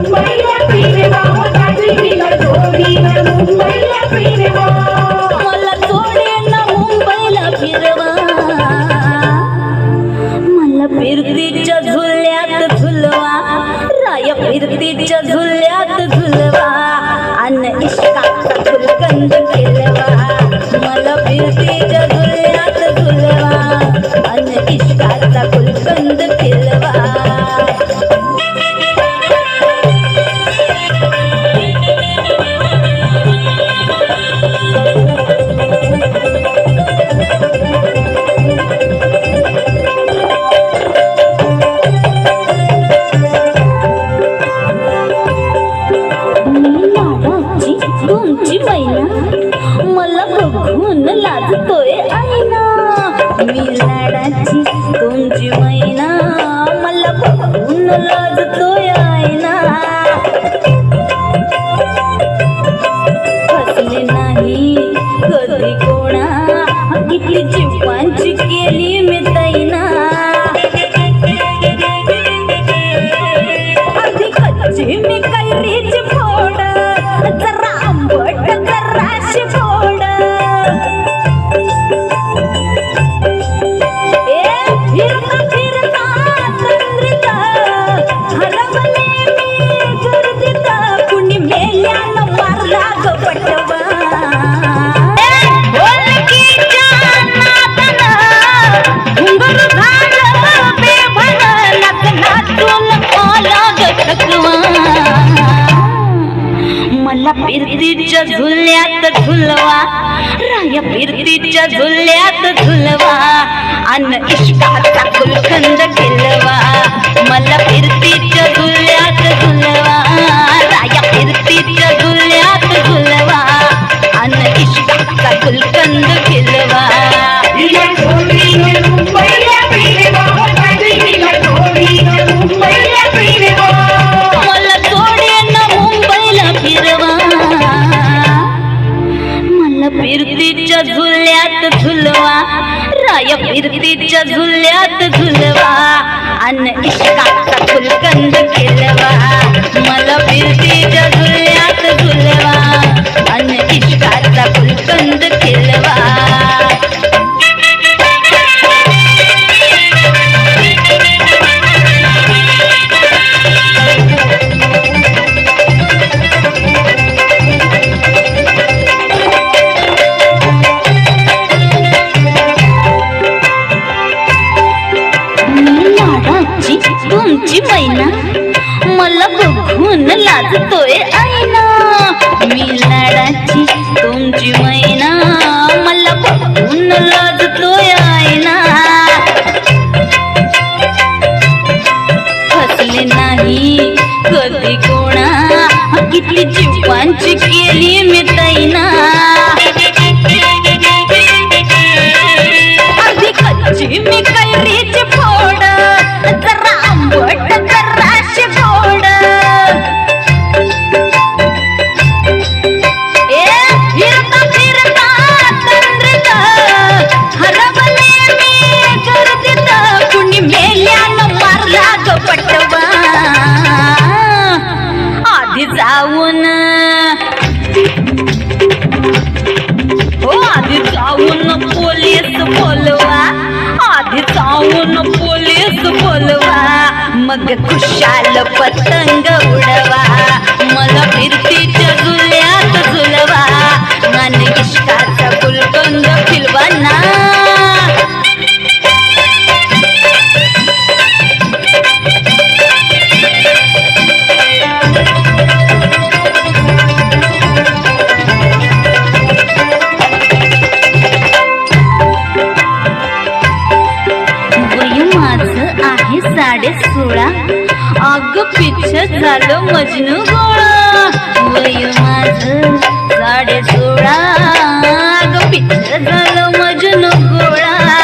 मला सोडेना मुंबईला फिरवा, मला फिरतीच्या झुल्यात झुलवा, राया फिरतीच्या झुल्यात झुलवा, अन इश्काचा फुलकंद केलवा. मला फिरतीच्या झुल्यात झुलवा, अन इश्काचा फुलकंद केलवा. तुमची मैना मला बघून लाजतोय आईना. मी लाडाची तुमची मैना मला बघून लाजतोय आईना. फसले नाही कधी कोणा, किती जीवांची केली मी तैना. आधी कच्ची मी कैरीची फोड, जरा आंबट जराशी फोड. फिरता फिरता तंद्रीत हरवले मी गर्दीत, कुणी मेल्यानं मारला ग पटवा. ढोलकीच्या नादानं घुंगरू झालं बेभान, लग्नातून आला ग थकवा. मला फिरतीच्या झुल्यात झुलवा, राया फिरतीच्या झुल्यात झुलवा, अन इश्काचा फुलकंद केलवा. मला फिरतीच्या झुल्यात झुलवा, राया फिरतीच्या झुल्यात झुलवा, अन इश्काचा फुलकंद केलवा. मला सोडेना मुंबईला फिरवा, मला फिरतीच्या झुल्यात झुलवा, राया फिरतीच्या झुल्यात झुलवा, अन इश्काचा फुलकंद केलवा. मला फिरतीच्या झुल्यात झुलवा, अन इश्काचा फुलकंद केलवा. तुमची मैना मला बघून लाजतोय आईना. मी लाडाची तुमची मैना मला बघून लाजतोय आईना. फसले नाही कधी कोणा, किती जीवांची केली मी तैना. आधी कच्ची मी कैरीची फोड, जरा आंबट जराशी फोड. फिरता फिरता तंद्रीत हरवले मी गर्दीत, कुणी मेल्यानं मारला ग पटवा. आधी जाऊन आधी जाऊन पोलीस बोलवा, आधी जाऊन पोलीस बोलवा, मग खुशाल पतंग उडवा. मला फिरतीच्या झुल्यात झुलवा, आणि इश्काचा फुलकंद फिलवा ना. आहे 16.5, अग पिच्छ झालं मजनू गोळा. वय माझं 16.5, अग पिच्छ झालं मजनू गोळा.